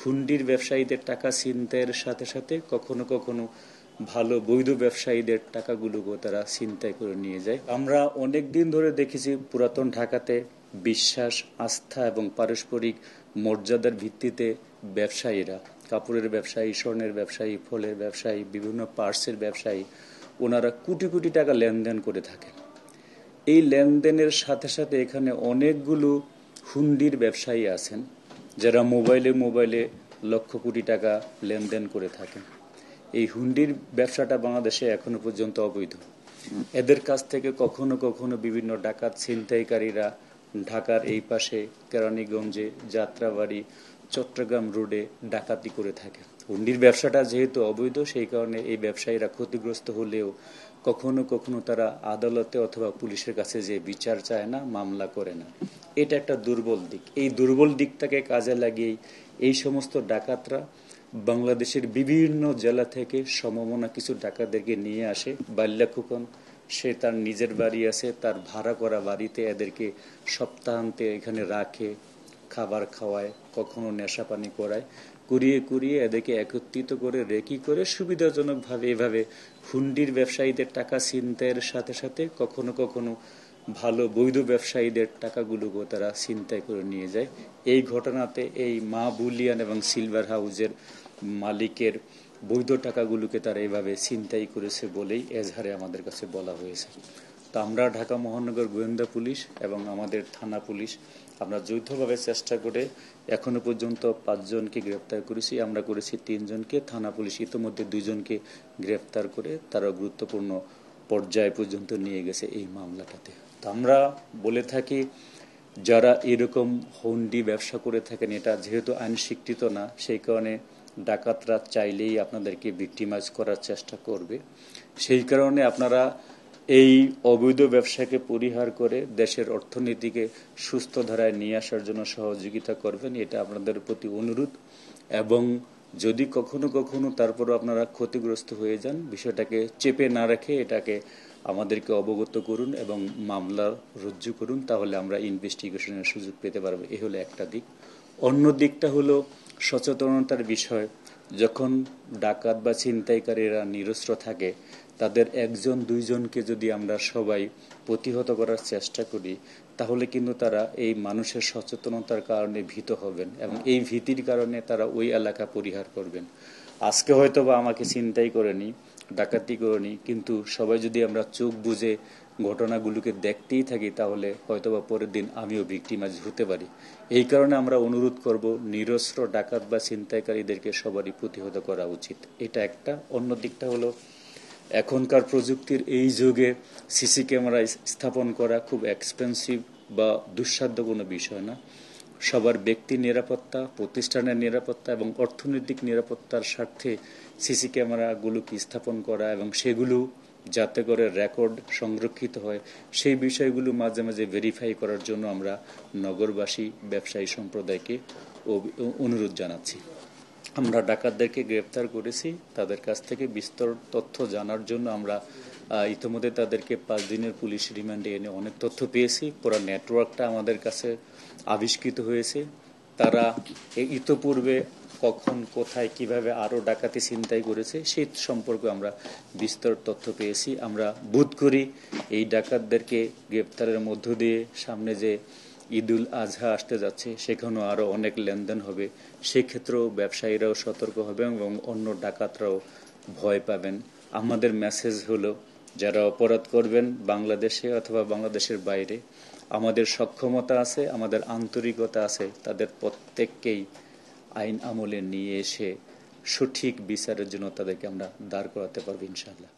হুন্ডির ব্যবসায়ীদের টাকা ছিনতাইয়ের সাথে সাথে কখনো কখনো ভালো বৈধ ব্যবসায়ীদের টাকাগুলোকেও তারা ছিনতাই করে নিয়ে যায়। আমরা অনেক দিন ধরে দেখেছি পুরাতন ঢাকাতে বিশ্বাস, আস্থা এবং পারস্পরিক মর্যাদার ভিত্তিতে ব্যবসায়ীরা, কাপড়ের ব্যবসায়ী, স্বর্ণের ব্যবসায়ী, ফলের ব্যবসায়ী, বিভিন্ন পার্টসের ব্যবসায়ী, ওনারা কোটি কোটি টাকা লেনদেন করে থাকেন। এই লেনদেনের সাথে সাথে এখানে অনেকগুলো হুন্ডির ব্যবসায়ী আছেন যারা মোবাইলে লক্ষ কোটি টাকা লেনদেন করে থাকেন। এই হুন্ডির ব্যবসাটা বাংলাদেশে এখনো পর্যন্ত অবৈধ। এদের কাছ থেকে কখনো কখনো বিভিন্ন ডাকাত ছিনতাইকারীরা ঢাকার এই পাশে কেরানীগঞ্জে, যাত্রাবাড়ি, চট্টগ্রাম রোডে ডাকাতি করে থাকে। হুন্ডির ব্যবসাটা যেহেতু অবৈধ, সেই কারণে এই ব্যবসায়ীরা ক্ষতিগ্রস্ত হলেও কখনো কখনো তারা আদালতে অথবা পুলিশের কাছে যে বিচার চায় না, মামলা করে না। এটা একটা দুর্বল দিক। এই দুর্বল দিকটাকে কাজে লাগিয়েই এই সমস্ত ডাকাতরা বাংলাদেশের বিভিন্ন জেলা থেকে সমমনা কিছু ডাকাতদেরকে নিয়ে আসে। বাল্যাখোকন, সে তার নিজের বাড়ি আছে, তার ভাড়া করা বাড়িতে এদেরকে সপ্তাহান্তে এখানে রাখে, খাবার খাওয়ায়, কখনো নেশা পানি করায়, কুড়িয়ে এদেরকে একত্রিত করে রেকি করে সুবিধাজনকভাবে এভাবে হুন্ডির ব্যবসায়ীদের টাকা ছিনতাইয়ের সাথে সাথে কখনো কখনো ভালো বৈধ ব্যবসায়ীদের টাকাগুলোকেও তারা ছিনতাই করে নিয়ে যায়। এই ঘটনাতে এই মা বুলিয়ান এবং সিলভার হাউসের মালিকের বৈধ টাকাগুলোকে তারা এভাবে ছিনতাই করেছে বলেই এজাহারে আমাদের কাছে বলা হয়েছে। তো আমরা ঢাকা মহানগর গোয়েন্দা পুলিশ এবং আমাদের থানা পুলিশ আমরা যৌথভাবে চেষ্টা করে এখনো পর্যন্ত 5 জনকে গ্রেফতার করেছি। আমরা করেছি 3 জনকে, থানা পুলিশ ইতোমধ্যে 2 জনকে গ্রেফতার করে তারা গুরুত্বপূর্ণ পর্যায় পর্যন্ত নিয়ে গেছে এই মামলাটাতে। তো আমরা বলে থাকি, যারা এরকম হুন্ডি ব্যবসা করে থাকেন, এটা যেহেতু আইন স্বীকৃত না, সেই কারণে ডাকাতরা চাইলেই আপনাদেরকে ভিক্টিমাইজ করার চেষ্টা করবে। সেই কারণে আপনারা এই অবৈধ ব্যবসাকে পরিহার করে দেশের অর্থনীতিকে সুস্থ ধারায় নিয়ে আসার জন্য সহযোগিতা করবেন, এটা আপনাদের প্রতি অনুরোধ। এবং যদি কখনো কখনো তারপরও আপনারা ক্ষতিগ্রস্ত হয়ে যান, বিষয়টাকে চেপে না রেখে এটাকে আমাদেরকে অবগত করুন এবং মামলা রুজু করুন, তাহলে আমরা ইনভেস্টিগেশনের সুযোগ পেতে পারবো। এই হলো একটা দিক। অন্য দিকটা হলো সচেতনতার বিষয়। যখন ডাকাত বা ছিনতাইকারীরা নিরস্ত্র থাকে, তাদের 1-2 জনকে যদি আমরা সবাই প্রতিহত করার চেষ্টা করি, তাহলে কিন্তু তারা এই মানুষের সচেতনতার কারণে ভীত হবেন এবং এই ভীতির কারণে তারা ওই এলাকা পরিহার করবেন। আজকে হয়তো বা আমাকে ছিনতাই করেনি, ডাকাতি করেনি, কিন্তু সবাই যদি আমরা চোখ বুজে ঘটনাগুলোকে দেখতেই থাকি, তাহলে হয়তোবা পরের দিন আমিও ভিক্টিমাইজ হতে পারি। এই কারণে আমরা অনুরোধ করব, নিরস্ত্র ডাকাত বা ছিনতাইকারীদেরকে সবারই প্রতিহত করা উচিত। এটা একটা। অন্য দিকটা হলো, এখনকার প্রযুক্তির এই যুগে সিসি ক্যামেরা স্থাপন করা খুব এক্সপেন্সিভ বা দুঃসাধ্য কোনো বিষয় না। সবার ব্যক্তি নিরাপত্তা, প্রতিষ্ঠানের নিরাপত্তা এবং অর্থনৈতিক নিরাপত্তার স্বার্থে সিসি ক্যামেরাগুলোকে স্থাপন করা এবং সেগুলো যাতে করে রেকর্ড সংরক্ষিত হয়, সেই বিষয়গুলো মাঝে মাঝে ভেরিফাই করার জন্য আমরা নগরবাসী, ব্যবসায়ী সম্প্রদায়কে অনুরোধ জানাচ্ছি। আমরা ডাকাতদেরকে গ্রেফতার করেছি। তাদের কাছ থেকে বিস্তর তথ্য জানার জন্য আমরা ইতিমধ্যে তাদেরকে 5 দিনের পুলিশ রিমান্ডে এনে অনেক তথ্য পেয়েছি। পুরো নেটওয়ার্কটা আমাদের কাছে আবিষ্কৃত হয়েছে। তারা ইতোপূর্বে কখন, কোথায়, কিভাবে আরো ডাকাতি ছিনতাই করেছে সেই সম্পর্কে আমরা বিস্তর তথ্য পেয়েছি। আমরা বোধ করি এই ডাকাতদেরকে গ্রেফতারের মধ্য দিয়ে সামনে যে ঈদুল আজহা আসতে যাচ্ছে, সেখানেও আরো অনেক লেনদেন হবে। সেক্ষেত্রেও ব্যবসায়ীরাও সতর্ক হবে এবং অন্য ডাকাতরাও ভয় পাবেন। আমাদের মেসেজ হলো, যারা অপরাধ করবেন বাংলাদেশে অথবা বাংলাদেশের বাইরে, আমাদের সক্ষমতা আছে, আমাদের আন্তরিকতা আছে, তাদের প্রত্যেককেই আইন আমলে নিয়ে এসে সঠিক বিচারের জন্য তাদেরকে আমরা দাঁড় করাতে পারবো ইনশাআল্লাহ।